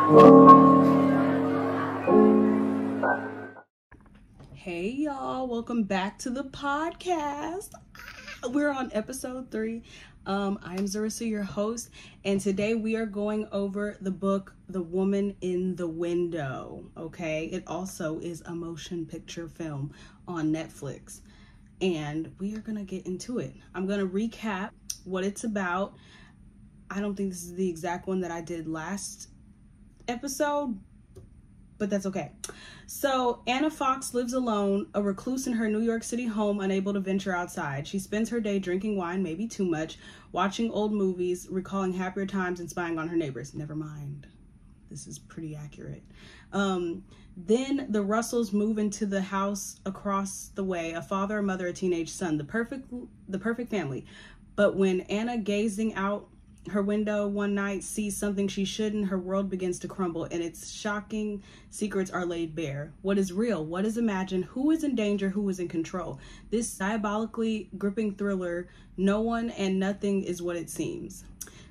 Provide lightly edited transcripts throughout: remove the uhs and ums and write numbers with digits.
Hey y'all, welcome back to the podcast. We're on episode 3. I'm Zarissa, your host, and today we are going over the book The Woman in the Window. Okay, it also is a motion picture film on Netflix, and we are gonna get into it. I'm gonna recap what it's about. I don't think this is the exact one that I did last episode, but that's okay. So Anna Fox lives alone, a recluse in her New York City home, unable to venture outside. She spends her day drinking wine, maybe too much, watching old movies, recalling happier times, and spying on her neighbors. Never mind. This is pretty accurate. Then the Russells move into the house across the way, a father, a mother, a teenage son, the perfect family. But when Anna, gazing out her window one night, sees something she shouldn't, her world begins to crumble, and its shocking secrets are laid bare. What is real? What is imagined? Who is in danger? Who is in control? This diabolically gripping thriller, no one and nothing is what it seems.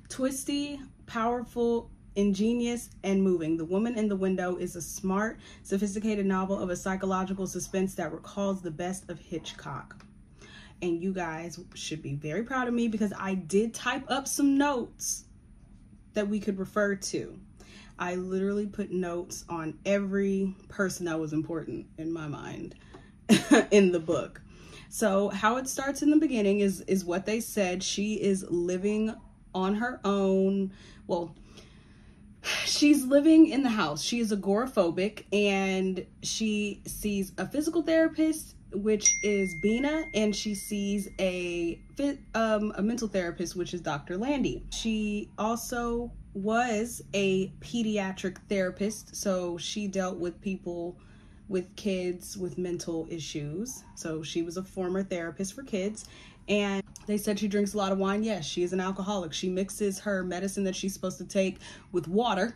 Twisty, powerful, ingenious, and moving. The Woman in the Window is a smart, sophisticated novel of a psychological suspense that recalls the best of Hitchcock. And you guys should be very proud of me because I did type up some notes that we could refer to. I literally put notes on every person that was important in my mind in the book. So how it starts in the beginning is what they said. She is living on her own. Well, she's living in the house. She is agoraphobic, and she sees a physical therapist, which is Bina, and she sees a mental therapist, which is Dr. Landy. She also was a pediatric therapist, so she dealt with people, with kids with mental issues. So she was a former therapist for kids, and they said she drinks a lot of wine. Yes, she is an alcoholic. She mixes her medicine that she's supposed to take with water,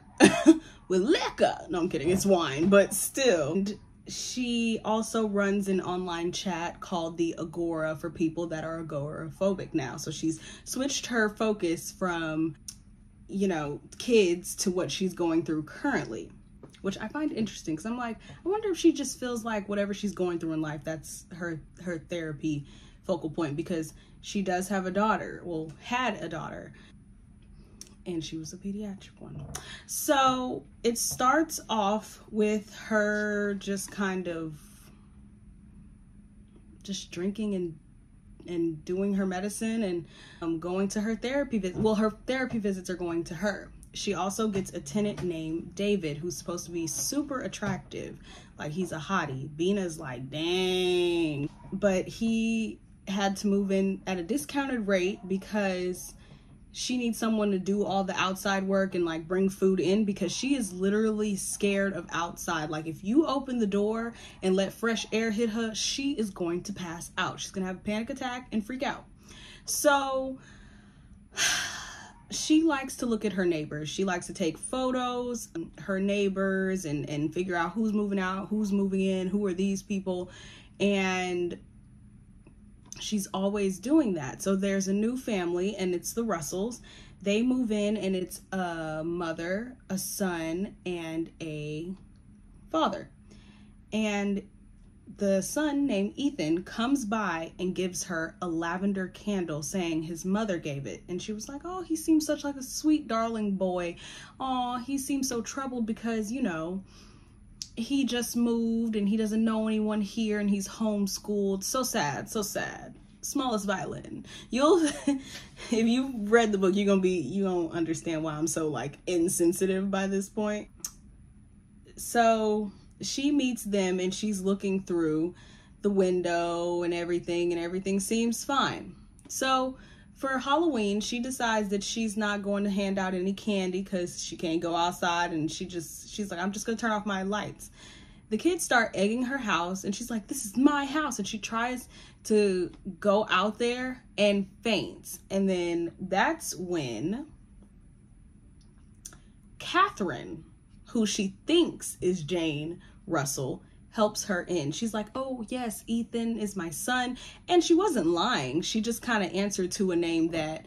with liquor. No, I'm kidding, it's wine, but still. And she also runs an online chat called the Agora for people that are agoraphobic now. So she's switched her focus from, kids to what she's going through currently, which I find interesting because I'm like, I wonder if she just feels like whatever she's going through in life, that's her therapy focal point, because she does have a daughter, had a daughter, and she was a pediatric one. So it starts off with her just kind of just drinking and doing her medicine and going to her therapy visit. Well, her therapy visits are going to her. She also gets a tenant named David, who's supposed to be super attractive. Like, he's a hottie. Bina's like, dang. But he had to move in at a discounted rate because she needs someone to do all the outside work and like bring food in, because she is literally scared of outside. Like, if you open the door and let fresh air hit her, she is going to pass out. She's gonna have a panic attack and freak out. So she likes to look at her neighbors. She likes to take photos of her neighbors and figure out who's moving out, who's moving in, who are these people. And she's always doing that. So there's a new family, and it's the Russells. They move in, and it's a mother, a son, and a father. And the son, named Ethan, comes by and gives her a lavender candle, saying his mother gave it. And she was like, oh, he seems such like a sweet, darling boy. Oh, he seems so troubled because, he just moved and he doesn't know anyone here and he's homeschooled. So sad, so sad. Smallest violin. If you read the book, you don't understand why I'm so like insensitive by this point. So she meets them and she's looking through the window and everything seems fine. So for Halloween, she decides that she's not going to hand out any candy because she can't go outside, and she's like, I'm just gonna turn off my lights. The kids start egging her house, and she's like, this is my house, and she tries to go out there and faints. And then that's when Catherine, who she thinks is Jane Russell, helps her in. She's like, oh yes, Ethan is my son. And she wasn't lying. She just kind of answered to a name that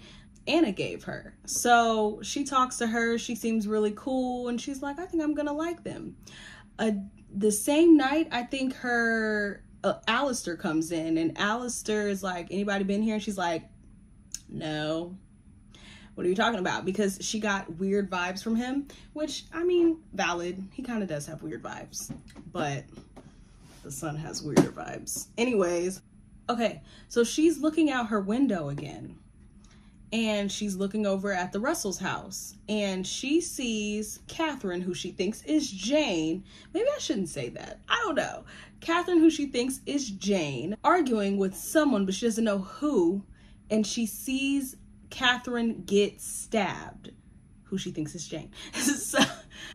Anna gave her. So she talks to her. She seems really cool. And she's like, I think I'm going to like them. The same night, I think her Alistair comes in. And Alistair is like, anybody been here? And she's like, no. What are you talking about? Because she got weird vibes from him. Which, I mean, valid. He kind of does have weird vibes. But the son has weirder vibes. Anyways. Okay, so she's looking out her window again. And she's looking over at the Russell's house. And she sees Catherine, who she thinks is Jane. Maybe I shouldn't say that. I don't know. Catherine, who she thinks is Jane, arguing with someone, but she doesn't know who. And she sees Catherine get stabbed, who she thinks is Jane. So,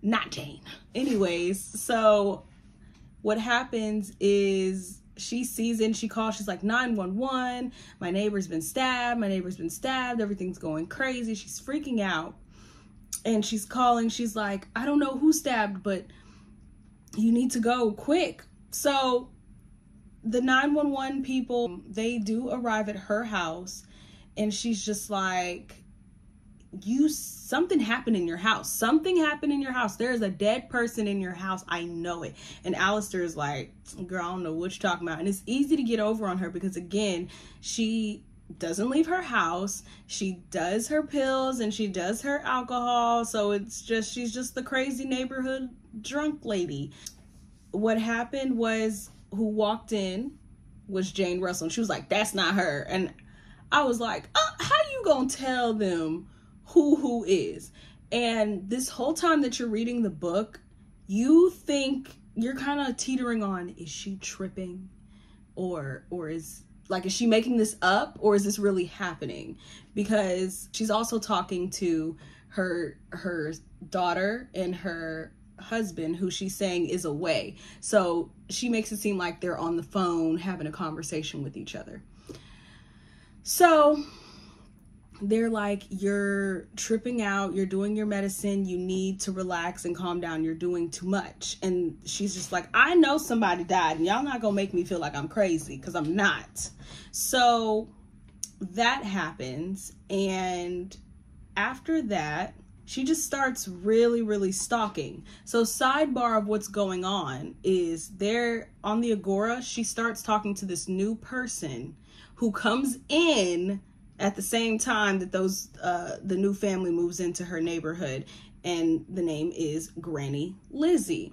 not Jane. Anyways, so what happens is she sees it and she calls. She's like, 911. My neighbor's been stabbed. My neighbor's been stabbed. Everything's going crazy. She's freaking out. And she's calling. She's like, I don't know who stabbed, but you need to go quick. So the 911 people, they do arrive at her house. And she's just like, something happened in your house. Something happened in your house. There's a dead person in your house. I know it. And Alistair is like, girl, I don't know what you're talking about. And it's easy to get over on her because, again, she doesn't leave her house. She does her pills and she does her alcohol. So it's just, she's just the crazy neighborhood drunk lady. What happened was, who walked in was Jane Russell. And she was like, that's not her. And I was like, how you gonna tell them who is? And this whole time that you're reading the book, you think, you're kind of teetering on, is she tripping? Or is she making this up? Or is this really happening? Because she's also talking to her daughter and her husband, who she's saying is away. So she makes it seem like they're on the phone having a conversation with each other. So they're like, you're tripping out, you're doing your medicine, you need to relax and calm down, you're doing too much. And she's just like, I know somebody died and y'all not gonna make me feel like I'm crazy, because I'm not. So that happens, and after that, she just starts really stalking. So sidebar of what's going on is, there on the Agora, she starts talking to this new person who comes in at the same time that the new family moves into her neighborhood, and the name is Granny Lizzie.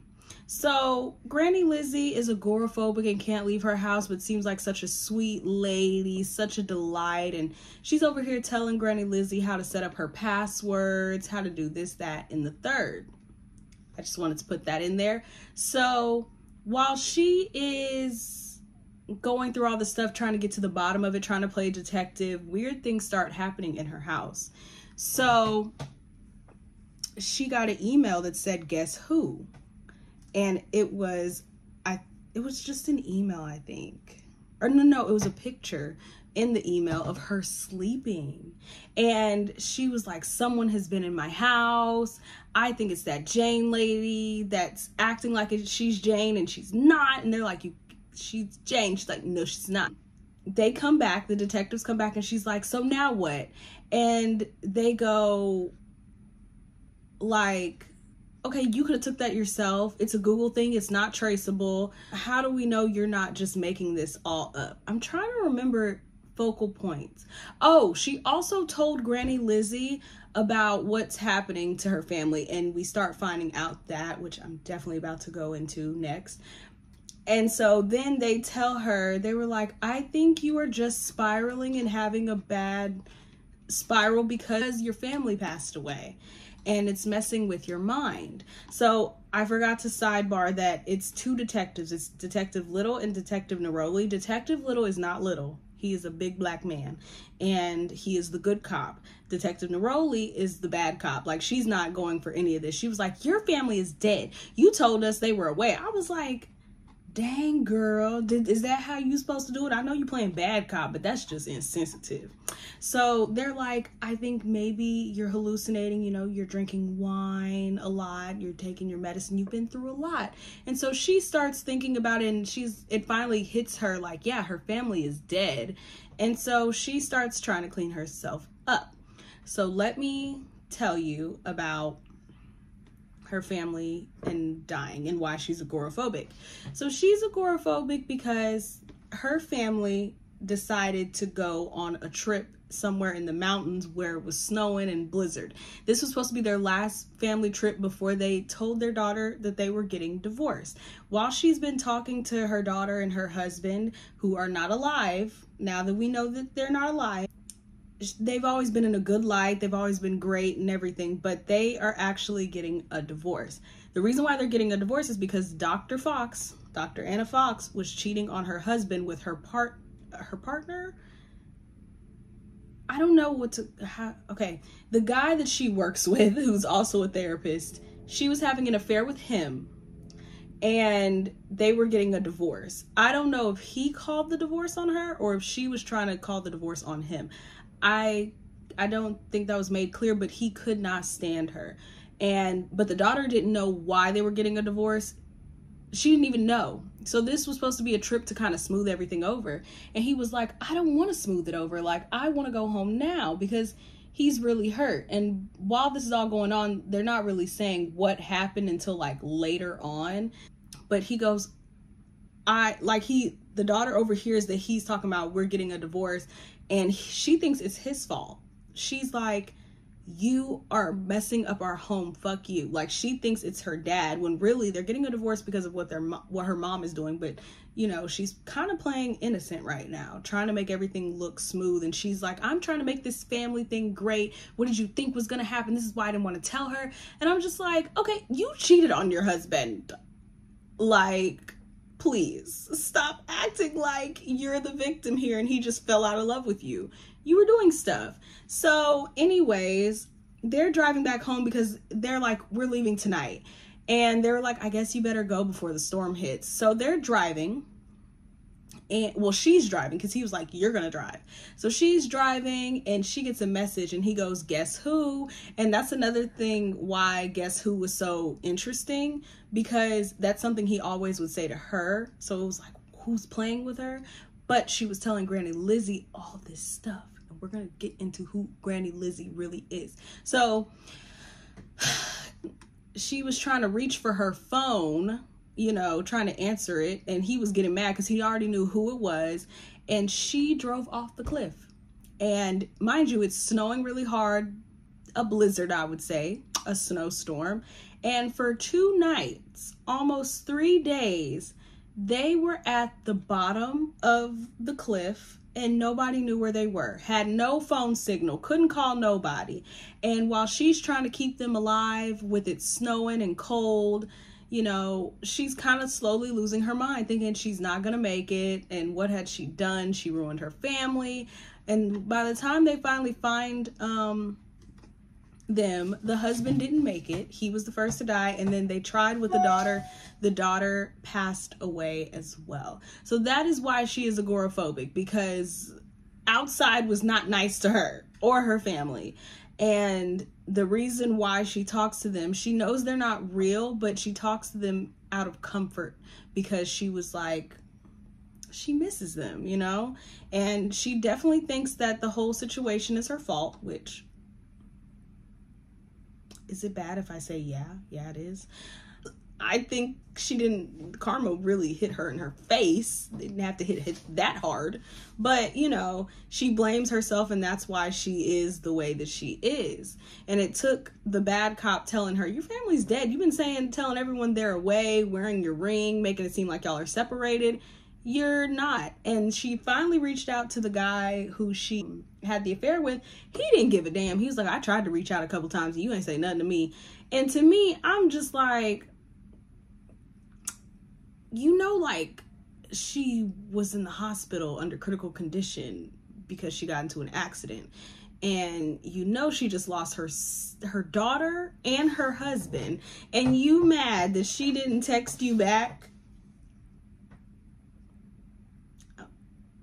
So Granny Lizzie is agoraphobic and can't leave her house, but seems like such a sweet lady, such a delight. And she's over here telling Granny Lizzie how to set up her passwords, how to do this, that, and the third. I just wanted to put that in there. So while she is going through all this stuff, trying to get to the bottom of it, trying to play detective, weird things start happening in her house. So she got an email that said, guess who? And it was just an email, I think. Or no, it was a picture in the email of her sleeping. And she was like, someone has been in my house. I think it's that Jane lady that's acting like she's Jane and she's not. And they're like, she's Jane. She's like, no, she's not. They come back, the detectives come back, and she's like, so now what? And they go like, okay, you could have took that yourself. It's a Google thing. It's not traceable. How do we know you're not just making this all up? I'm trying to remember focal points. Oh, she also told Granny Lizzie about what's happening to her family, and we start finding out that, which I'm definitely about to go into next. And so then they tell her, they were like, I think you are just spiraling and having a bad spiral because your family passed away and it's messing with your mind. So I forgot to sidebar that it's two detectives. It's Detective Little and Detective Neroli. Detective Little is not little. He is a big black man and he is the good cop. Detective Neroli is the bad cop. Like, she's not going for any of this. She was like, your family is dead. You told us they were away. I was like, dang, girl, is that how you supposed to do it? I know you playing bad cop, but that's just insensitive. So they're like, I think maybe you're hallucinating, you know, you're drinking wine a lot, you're taking your medicine, you've been through a lot. And so she starts thinking about it, and it finally hits her like, yeah, her family is dead. And so she starts trying to clean herself up. So let me tell you about her family and dying and why she's agoraphobic. So she's agoraphobic because her family decided to go on a trip somewhere in the mountains where it was snowing and blizzard. This was supposed to be their last family trip before they told their daughter that they were getting divorced. While she's been talking to her daughter and her husband, who are not alive, now that we know that they're not alive, they've always been in a good light, they've always been great and everything, but they are actually getting a divorce. The reason why they're getting a divorce is because Dr. Anna Fox, was cheating on her husband with her partner. I don't know okay. The guy that she works with, who's also a therapist, she was having an affair with him and they were getting a divorce. I don't know if he called the divorce on her or if she was trying to call the divorce on him. I don't think that was made clear, but he could not stand her. But the daughter didn't know why they were getting a divorce. She didn't even know. So this was supposed to be a trip to kind of smooth everything over. And he was like, I don't want to smooth it over. Like, I want to go home now because he's really hurt. And while this is all going on, they're not really saying what happened until like later on. But he goes, the daughter overhears that he's talking about we're getting a divorce. And she thinks it's his fault. She's like, you are messing up our home. Fuck you. Like, she thinks it's her dad when really they're getting a divorce because of what her mom is doing. But, you know, she's kind of playing innocent right now, trying to make everything look smooth. And she's like, I'm trying to make this family thing great. What did you think was going to happen? This is why I didn't want to tell her. And I'm just like, okay, you cheated on your husband. Like, please stop acting like you're the victim here and he just fell out of love with you. You were doing stuff. So anyways, they're driving back home because they're like, we're leaving tonight. And they're like, I guess you better go before the storm hits. So they're driving. And well, she's driving because he was like, you're gonna drive. So she's driving and she gets a message and he goes, guess who? And that's another thing why guess who was so interesting, because that's something he always would say to her. So it was like, who's playing with her? But she was telling Granny Lizzie all this stuff. And we're gonna get into who Granny Lizzie really is. So she was trying to reach for her phone, you know, trying to answer it, and he was getting mad because he already knew who it was, and she drove off the cliff. And mind you, it's snowing really hard, a blizzard, I would say, a snowstorm, and for 2 nights, almost 3 days, they were at the bottom of the cliff and nobody knew where they were, had no phone signal, couldn't call nobody. And while she's trying to keep them alive with it snowing and cold, you know, she's kind of slowly losing her mind, thinking she's not going to make it. And what had she done? She ruined her family. And by the time they finally find them, the husband didn't make it. He was the first to die. And then they tried with the daughter. The daughter passed away as well. So that is why she is agoraphobic, because outside was not nice to her or her family. And the reason why she talks to them, she knows they're not real, but she talks to them out of comfort because she was like, she misses them, you know? And she definitely thinks that the whole situation is her fault, which, is it bad if I say yeah? Yeah, it is. I think karma really hit her in her face. They didn't have to hit that hard. But, you know, she blames herself, and that's why she is the way that she is. And it took the bad cop telling her, your family's dead. You've been telling everyone they're away, wearing your ring, making it seem like y'all are separated. You're not. And she finally reached out to the guy who she had the affair with. He didn't give a damn. He was like, I tried to reach out a couple times and you ain't say nothing to me. And to me, I'm just like, you know, like, she was in the hospital under critical condition because she got into an accident. And you know she just lost her daughter and her husband. And you mad that she didn't text you back?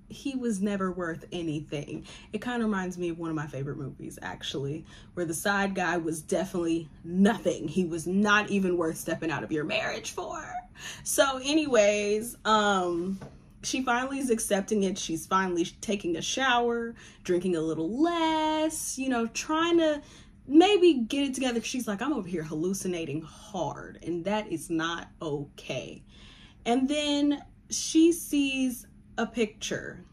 He was never worth anything. It kind of reminds me of one of my favorite movies, actually, where the side guy was definitely nothing. He was not even worth stepping out of your marriage for. So anyways, she finally is accepting it. She's finally taking a shower, drinking a little less, you know, trying to maybe get it together. She's like, I'm over here hallucinating hard, and that is not okay. And then she sees a picture.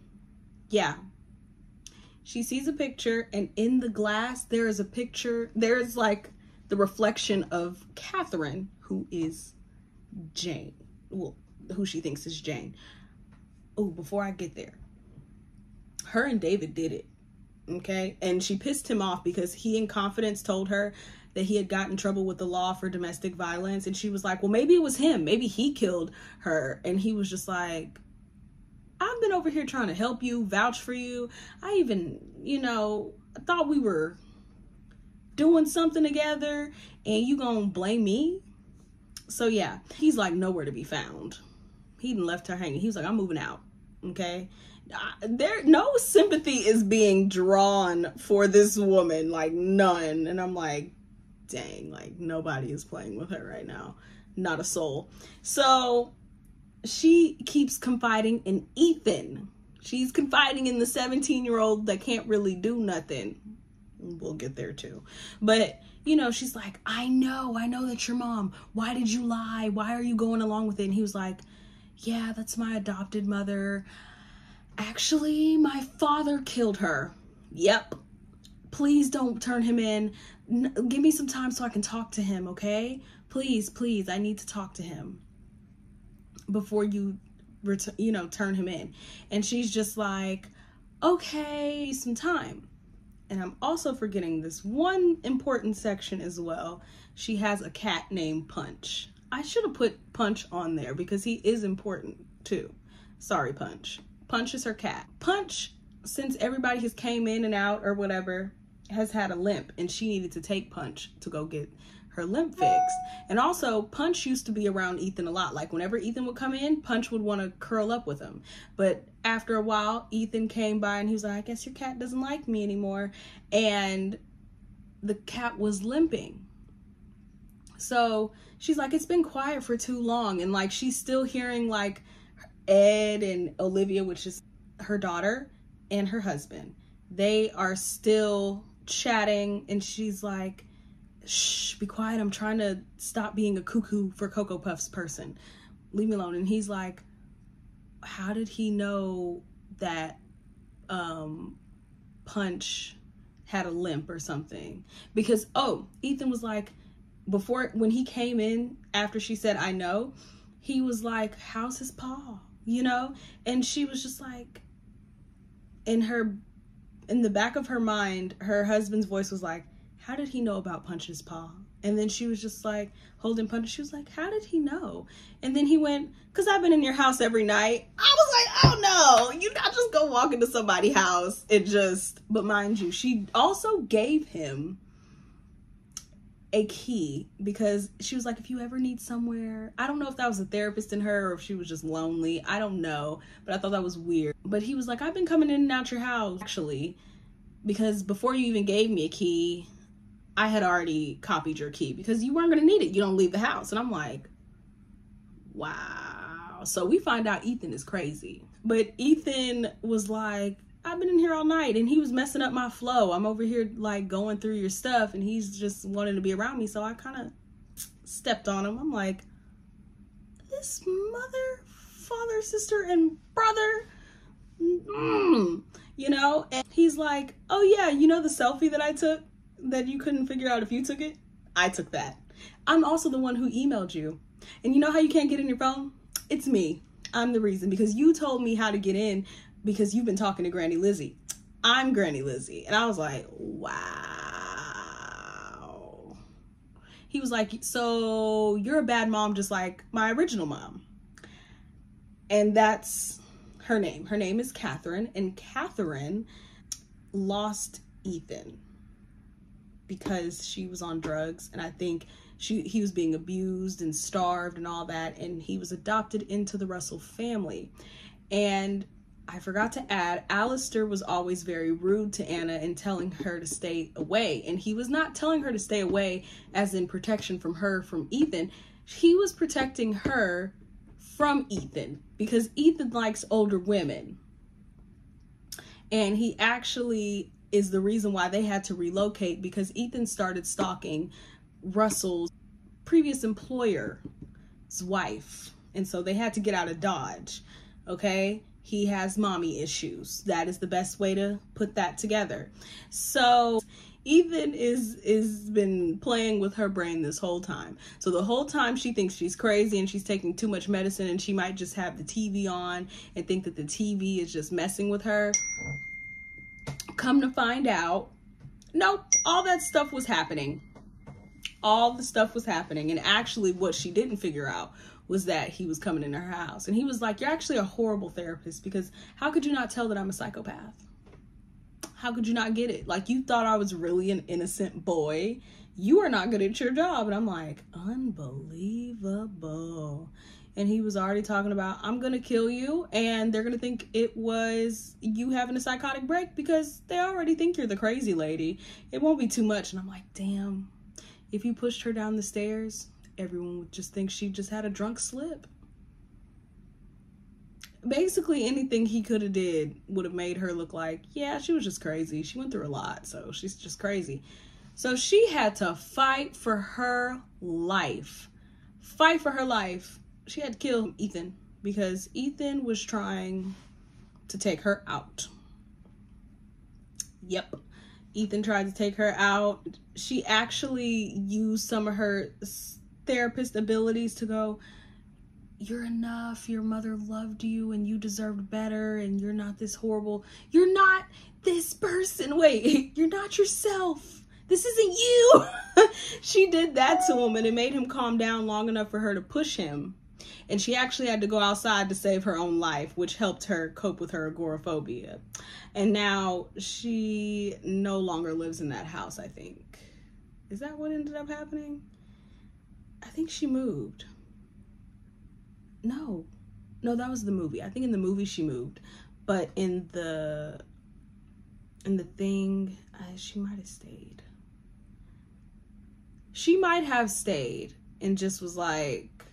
Yeah. She sees a picture, and in the glass, there is a picture. There's like the reflection of Catherine, who is Jane. Well, who she thinks is Jane. Oh, before I get there, her and David did it. Okay. And she pissed him off because he in confidence told her that he had gotten in trouble with the law for domestic violence. And she was like, well, maybe it was him. Maybe he killed her. And he was just like, I've been over here trying to help you, vouch for you. I even, you know, thought we were doing something together, and you gonna blame me? So yeah, he's like nowhere to be found. He done left her hanging. He was like, I'm moving out. Okay. There, no sympathy is being drawn for this woman, like none. And I'm like, dang, like nobody is playing with her right now. Not a soul. So she keeps confiding in Ethan. She's confiding in the 17-year-old that can't really do nothing. We'll get there too. But, you know, she's like, I know that's your mom. Why did you lie? Why are you going along with it? And he was like, yeah, that's my adopted mother. Actually, my father killed her. Yep. Please don't turn him in. Give me some time so I can talk to him, okay? Please, please, I need to talk to him before you, turn him in. And she's just like, okay, some time. And I'm also forgetting this one important section as well. She has a cat named Punch. I should have put Punch on there because he is important too. Sorry, Punch. Punch is her cat. Punch, since everybody has came in and out or whatever, has had a limp, and she needed to take Punch to go get her limp fixed. And also, Punch used to be around Ethan a lot. Like whenever Ethan would come in, Punch would want to curl up with him. But after a while, Ethan came by and he was like, I guess your cat doesn't like me anymore. And the cat was limping. So she's like, it's been quiet for too long. And like, she's still hearing like Ed and Olivia, which is her daughter, and her husband. They are still chatting, and she's like, shh, be quiet. I'm trying to stop being a cuckoo for Cocoa Puffs person. Leave me alone. And he's like, how did he know that Punch had a limp or something? Because, Ethan was like, when he came in after she said, I know, he was like, how's his paw? You know? And she was just like, in the back of her mind, her husband's voice was like, how did he know about Punch's paw? And then she was just like holding Punch. She was like, how did he know? And then he went, because I've been in your house every night. I was like, oh no, you not just go walk into somebody's house. But mind you, she also gave him a key because she was like, if you ever need somewhere, I don't know if that was a therapist in her or if she was just lonely. I don't know, but I thought that was weird. But he was like, I've been coming in and out your house actually, because before you even gave me a key, I had already copied your key because you weren't going to need it. You don't leave the house. And I'm like, wow. So we find out Ethan is crazy. But Ethan was like, I've been in here all night, and he was messing up my flow. I'm over here like going through your stuff, and he's just wanting to be around me. So I kind of stepped on him. I'm like, this mother, father, sister, and brother, you know? And he's like, oh yeah, you know the selfie that I took that you couldn't figure out if you took it? I took that. I'm also the one who emailed you. And you know how you can't get in your phone? It's me. I'm the reason, because you told me how to get in because you've been talking to Granny Lizzie. I'm Granny Lizzie. And I was like, wow. He was like, so you're a bad mom just like my original mom. And that's her name. Her name is Catherine. And Catherine lost Ethan because she was on drugs. And I think he was being abused and starved and all that. And he was adopted into the Russell family. And I forgot to add, Alistair was always very rude to Anna and telling her to stay away. And he was not telling her to stay away as in protection from Ethan. He was protecting her from Ethan, because Ethan likes older women. And he actually is the reason why they had to relocate, because Ethan started stalking Russell's previous employer's wife. And so they had to get out of Dodge. Okay? He has mommy issues. That is the best way to put that together. So Ethan is been playing with her brain this whole time. So the whole time she thinks she's crazy and she's taking too much medicine, and she might just have the TV on and think that the TV is just messing with her. Come to find out, nope, all that stuff was happening. All the stuff was happening. And actually what she didn't figure out was that he was coming into her house. And he was like, you're actually a horrible therapist, because how could you not tell that I'm a psychopath? How could you not get it? Like, you thought I was really an innocent boy. You are not good at your job. And I'm like, unbelievable. And he was already talking about, I'm going to kill you. And they're going to think it was you having a psychotic break, because they already think you're the crazy lady. It won't be too much. And I'm like, damn, if you pushed her down the stairs, everyone would just think she just had a drunk slip. Basically, anything he could have did would have made her look like, yeah, she was just crazy. She went through a lot, so she's just crazy. So she had to fight for her life. Fight for her life. She had to kill Ethan, because Ethan was trying to take her out. Yep. Ethan tried to take her out. She actually used some of her therapist abilities to go, you're enough, your mother loved you and you deserved better, and you're not this horrible, you're not this person, wait, you're not yourself, this isn't you. She did that to him, and it made him calm down long enough for her to push him. And she actually had to go outside to save her own life, which helped her cope with her agoraphobia. And now she no longer lives in that house, I think. Is that what ended up happening? I think she moved. No, that was the movie. I think in the movie she moved, but in the thing, she might have stayed. She might have stayed and just was like,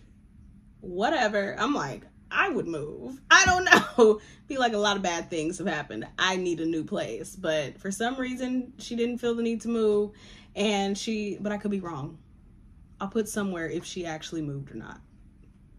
whatever. I'm like, I would move. I don't know. Feel like a lot of bad things have happened. I need a new place, but for some reason she didn't feel the need to move, but I could be wrong. I'll put somewhere if she actually moved or not.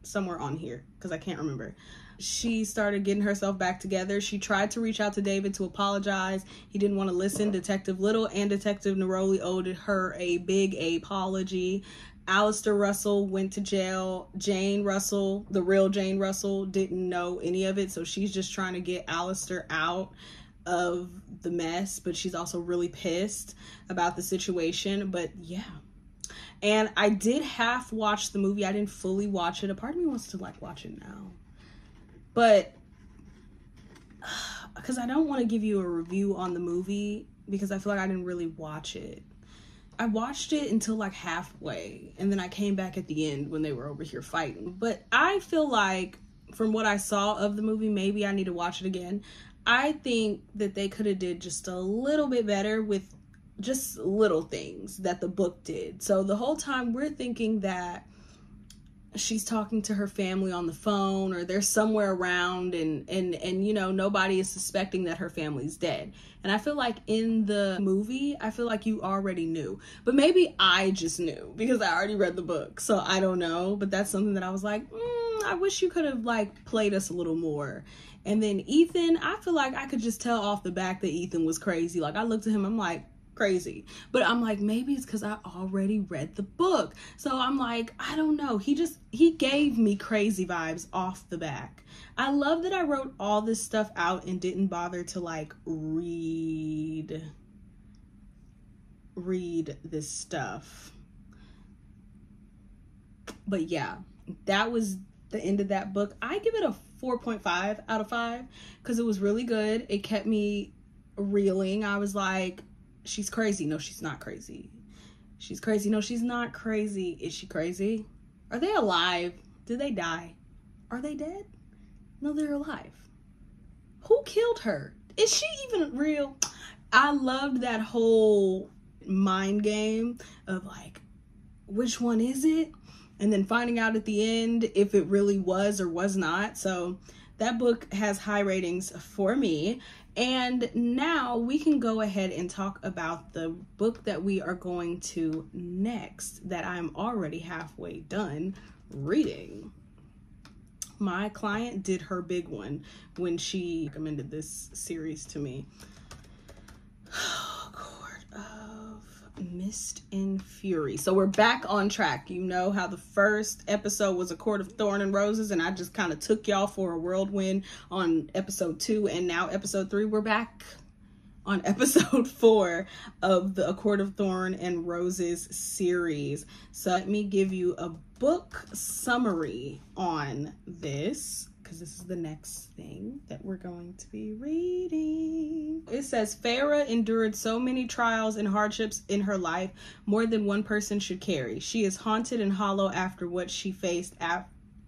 Somewhere on here, because I can't remember. She started getting herself back together. She tried to reach out to David to apologize. He didn't want to listen. Detective Little and Detective Neroli owed her a big apology. Alistair Russell went to jail. Jane Russell, the real Jane Russell, didn't know any of it, so she's just trying to get Alistair out of the mess, but she's also really pissed about the situation. But yeah. And I did half watch the movie. I didn't fully watch it. A part of me wants to like watch it now. But because I don't want to give you a review on the movie, because I feel like I didn't really watch it. I watched it until like halfway, and then I came back at the end when they were over here fighting. But I feel like from what I saw of the movie, maybe I need to watch it again. I think that they could have did just a little bit better with just little things that the book did. So the whole time we're thinking that she's talking to her family on the phone, or they're somewhere around, and you know, nobody is suspecting that her family's dead. And I feel like in the movie, I feel like you already knew, but maybe I just knew because I already read the book, so I don't know. But that's something that I was like, I wish you could have like played us a little more. And then Ethan, I feel like I could just tell off the back that Ethan was crazy. Like, I looked at him, I'm like, crazy. But I'm like, maybe it's because I already read the book. So I'm like, I don't know. He gave me crazy vibes off the back. I love that I wrote all this stuff out and didn't bother to like read this stuff. But yeah, that was the end of that book. I give it a 4.5 out of 5 because it was really good. It kept me reeling. I was like, she's crazy. No, she's not crazy. She's crazy. No, she's not crazy. Is she crazy? Are they alive? Did they die? Are they dead? No, they're alive. Who killed her? Is she even real? I loved that whole mind game of like, which one is it? And then finding out at the end if it really was or was not. So that book has high ratings for me. And now we can go ahead and talk about the book that we are going to next, that I'm already halfway done reading. My client did her big one when she recommended this series to me. Court of Mist and Fury. So we're back on track. You know how the first episode was A Court of Thorn and Roses, and I just kind of took y'all for a whirlwind on episode 2, and now episode 3, we're back on episode 4 of the A Court of Thorn and Roses series. So let me give you a book summary on this, because this is the next thing that we're going to be reading. It says, Feyre endured so many trials and hardships in her life, more than one person should carry. She is haunted and hollow after what she faced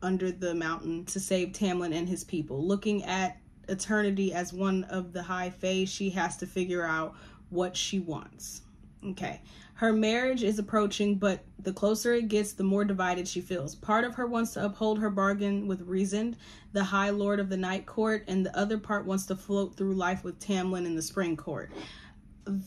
under the mountain to save Tamlin and his people. Looking at eternity as one of the high fae, she has to figure out what she wants. Okay. Her marriage is approaching, but the closer it gets, the more divided she feels. Part of her wants to uphold her bargain with Rhysand, the High Lord of the Night Court, and the other part wants to float through life with Tamlin in the Spring Court.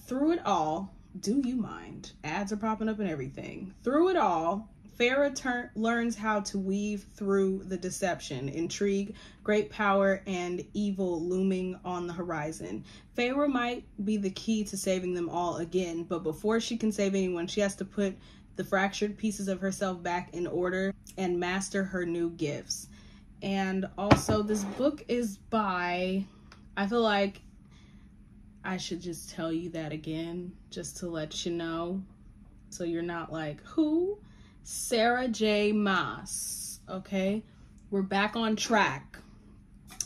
Through it all, do you mind? Ads are popping up and everything. Through it all, Feyre learns how to weave through the deception, intrigue, great power, and evil looming on the horizon. Feyre might be the key to saving them all again, but before she can save anyone, she has to put the fractured pieces of herself back in order and master her new gifts. And also, this book is by, I feel like I should just tell you that again, just to let you know, so you're not like, who? Sarah J. Maas. Okay, we're back on track.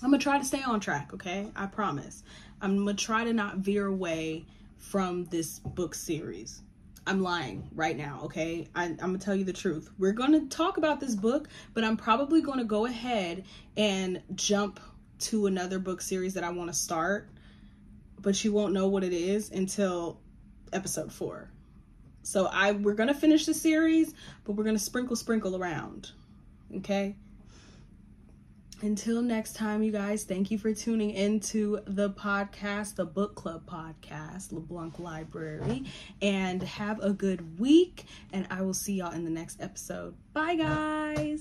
I'm gonna try to stay on track, okay? I promise. I'm gonna try to not veer away from this book series. I'm lying right now, okay? I'm gonna tell you the truth. We're gonna talk about this book, but I'm probably gonna go ahead and jump to another book series that I want to start, but you won't know what it is until episode 4. So we're going to finish the series, but we're going to sprinkle around. Okay? Until next time, you guys, thank you for tuning into the podcast, the book club podcast, LeBlanc Library, and have a good week. And I will see y'all in the next episode. Bye, guys.